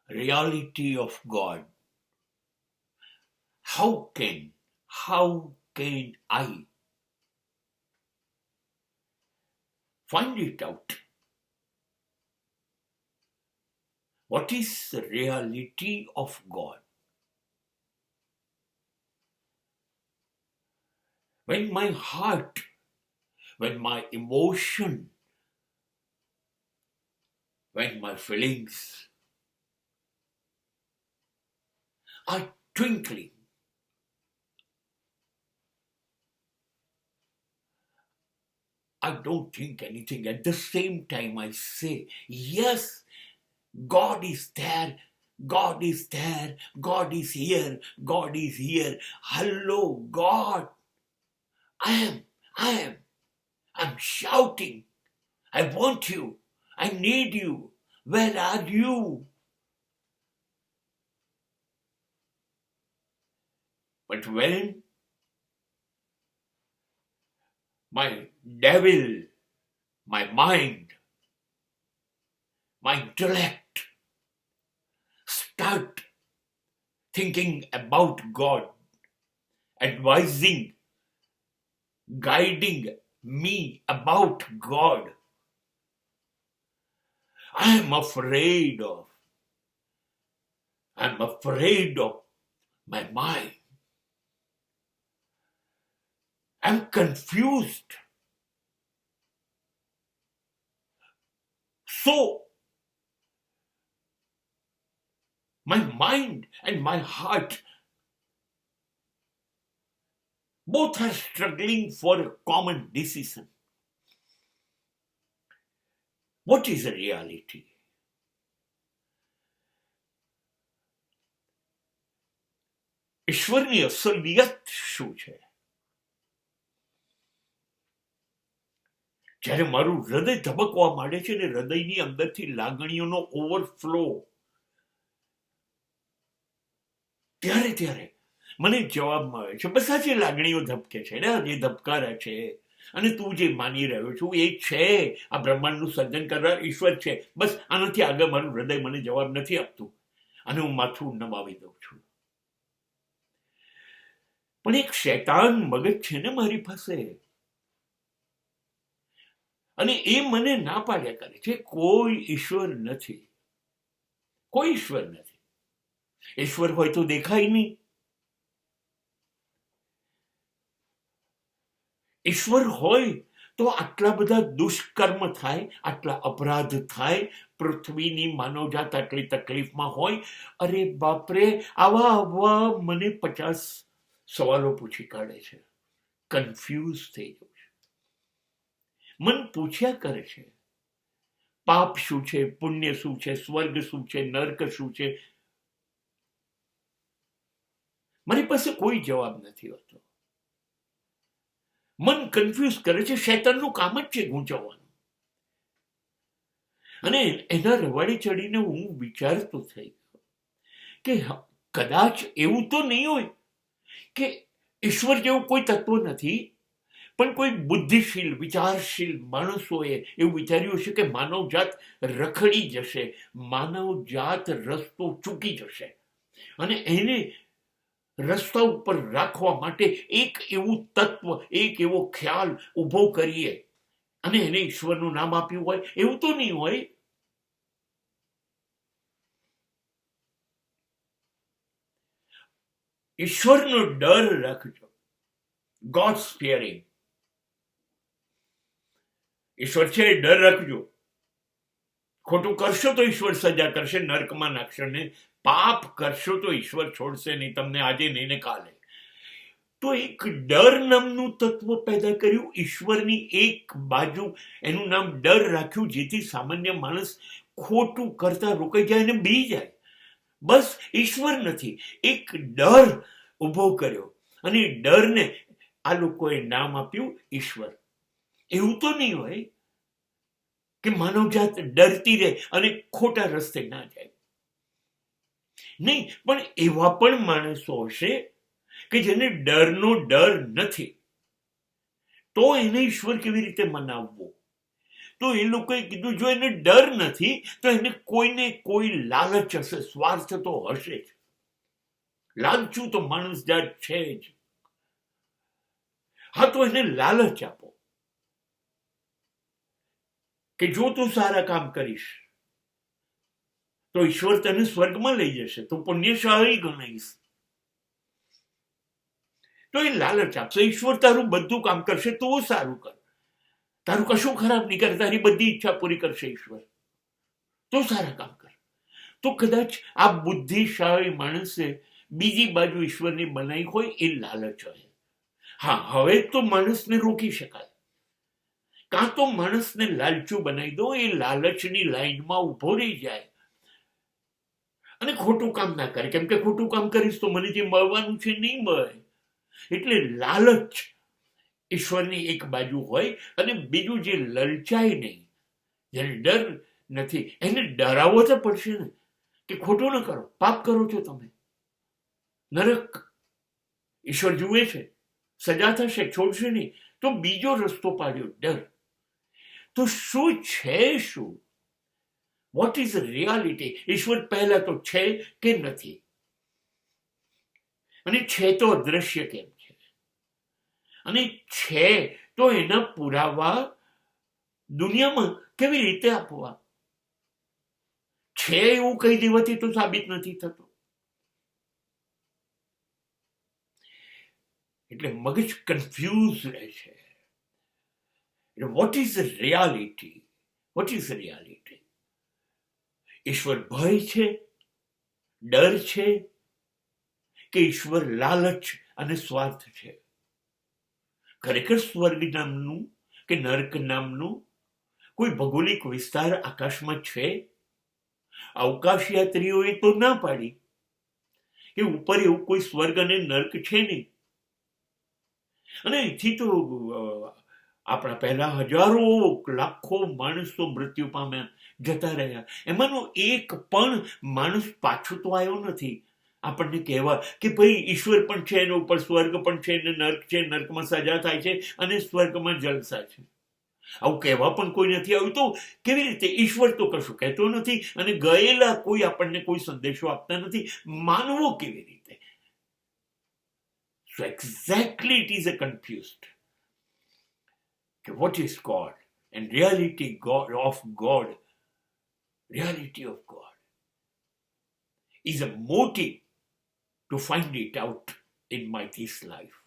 reality of God. How can I find it out? What is the reality of God? When my heart, when my emotion, when my feelings are twinkling, I don't think anything. At the same time, I say, yes, God is there. God is there. God is here. God is here. Hello, God. I am. I'm shouting. I want you. I need you. Where are you? But when my devil, my mind, my intellect start thinking about God, advising, guiding me about God, I'm afraid of my mind. I'm confused. So, my mind and my heart both are struggling for a common decision. What is the reality? ઈશ્વરની અસલિયત શું છે? જ્યારે મારું હૃદય ધબકવા માંડે છે ને હૃદયની અંદરથી લાગણીઓનો ઓવરફ્લો, ત્યારે મને જવાબ મળે છે, બસ આ જે લાગણીઓ ધબકે છે ને, જે ધબકારા છે, અને તું જે માની રહ્યો છું એ છે, આ બ્રહ્માંડનું સર્જન કરનાર ઈશ્વર છે, બસ આનાથી આગળ મારું હૃદય મને જવાબ નથી આપતું અને હું માથું નમાવી દઉં છું. પણ એક શૈતાન મગજ છે ને મારી પાસે, અને એ મને ના પાડ્યા કરે છે, કોઈ ઈશ્વર નથી. કોઈ ઈશ્વર નથી. ઈશ્વર હોય તો દેખાય નહીં. ઈશ્વર હોય તો આટલા બધા દુષ્કર્મ થાય, આટલા અપરાધ થાય, પૃથ્વીની માનવજાત આટલી તકલીફમાં હોય. અરે બાપરે, આવા મને 50 સવાલો પૂછી કાઢે છે. કન્ફ્યુઝ થઈ ગયું છે. મન પૂછ્યા કરે છે, પાપ શું છે, પુણ્ય શું છે, સ્વર્ગ શું છે, નર્ક શું છે. મારી પાસે કોઈ જવાબ નથી હોતો. મન કન્ફ્યુઝ કરે છે. શૈતાનનું કામ જ છે ગૂંચવવાનું. અને એના રવાડે ચડીને હું વિચારતો થઈ ગયો કે કદાચ એવું તો નહીં હોય કે ઈશ્વર જેવું કોઈ તત્વ નથી, પણ કોઈ બુદ્ધિશીલ, વિચારશીલ માણસોએ એવું વિચાર્યું હશે કે માનવજાત રખડી જશે, માનવજાત રસ્તો ચૂકી જશે, અને એને રસ્તા ઉપર રાખવા માટે એક એવું તત્વ, એક એવો ખ્યાલ ઉભો કરીએ અને એને ઈશ્વરનું નામ આપ્યું હોય. એવું તો નહીં હોય. ઈશ્વરનો ડર રાખજો. ગોડ્સ ફિયરિંગ. ઈશ્વર છે, ડર રાખજો. ખોટું કરશો તો ઈશ્વર સજા કરશે, નર્કમાં નાખશે, ને પાપ કરશો તો ઈશ્વર છોડશે નહીં તમને, આજે નહીં ને કાલે. તો એક ડર નામનું તત્વ પેદા કર્યું. ઈશ્વરની એક બાજુ એનું નામ ડર રાખ્યું, જેથી સામાન્ય માણસ ખોટું કરતા રોકાઈ જાય અને બી જાય. બસ ઈશ્વર નથી, એક ડર ઉભો કર્યો, અને ડરને આ લોકોએ નામ આપ્યું ઈશ્વર. એવું તો નહીં હોય કે માનવજાત ડરતી રહે અને ખોટા રસ્તે ના જાય. નહીં, પણ એવા પણ માણસો હશે કે જેને ડરનો ડર નથી. તો એને ઈશ્વર કેવી રીતે મનાવવો? તો એ લોકોએ કીધું જો એને ડર નથી તો એને કોઈને કોઈ લાલચ હશે, સ્વાર્થ તો હશે જ. લાલચું તો માણસ જાત છે જ. હા, તો એને લાલચ આપો કે જો તું સારા કામ કરીશ તો ઈશ્વર તને સ્વર્ગમાં લઈ જશે, તો પુણ્યશાળી ગણાઈશ. તો એ લાલચ આપશે. ઈશ્વર તારું બધું કામ કરશે, તો સારું કર. તારું કશું ખરાબ નહીં કરે, તારી બધી ઈચ્છા પૂરી કરશે ઈશ્વર, તો સારા કામ કર. તો કદાચ આ બુદ્ધિશાળી માણસે બીજી બાજુ ઈશ્વરની બનાવી હોય એ લાલચ હોય. હા, હવે તો માણસને રોકી શકાય. કાં તો માણસને લાલચું બનાવી દો, એ લાલચની લાઈનમાં ઉભો રહી જાય અને ખોટું કામ ના કરે, કેમ કે ખોટું કામ કરીશ તો મને જે મળવાનું છે નહીં મળે. એટલે લાલચ ઈશ્વરની એક બાજુ હોય અને બીજું જે લલચાય નહીં, જેને ડર નથી, એને ડરાવવો તો પડશે ને કે ખોટું ન કરો, પાપ કરો છો તમે, નરક ઈશ્વર જુએ છે, સજા થશે, છોડશે નહીં. તો બીજો રસ્તો પાડ્યો, ડર. તો શું છે? શું વોટ ઇઝ રિયાલિટી? ઈશ્વર પહેલા તો છે કે નથી? અને છે તો અદ્રશ્ય કેમ છે? અને છે તો એના પુરાવા દુનિયામાં કેવી રીતે આપવા? છે એવું કહી દેવાથી તો સાબિત નથી થતું. એટલે મગજ કન્ફ્યુઝ રહે છે. What is reality? What is reality? ઈશ્વર ભય છે, ડર છે, કે ઈશ્વર લાલચ અને સ્વાર્થ છે? ખરેખર સ્વર્ગ નામનું કે નર્ક નામનું કોઈ ભૌગોલિક વિસ્તાર આકાશમાં છે? અવકાશ યાત્રીઓએ તો ના પાડી કે ઉપર એવું કોઈ સ્વર્ગ અને નર્ક છે નહીં. અને અહીંથી તો આપણા પહેલા હજારો લાખો માણસો મૃત્યુ પામ્યા, જતા રહ્યા. એમાંનો એક પણ માણસ પાછો તો આવ્યો નથી આપણને કહેવા કે ભાઈ ઈશ્વર પણ છે, એના ઉપર સ્વર્ગ પણ છે, ને નર્ક છે, નર્કમાં સજા થાય છે અને સ્વર્ગમાં જલસા છે. આવું કહેવા પણ કોઈ નથી આવ્યું. તો કેવી રીતે? ઈશ્વર તો કશું કહેતો નથી અને ગયેલા કોઈ આપણને કોઈ સંદેશો આપતા નથી. માનવો કેવી રીતે? So exactly it is a confused. What is God? And reality of God is a motive to find it out in my this life.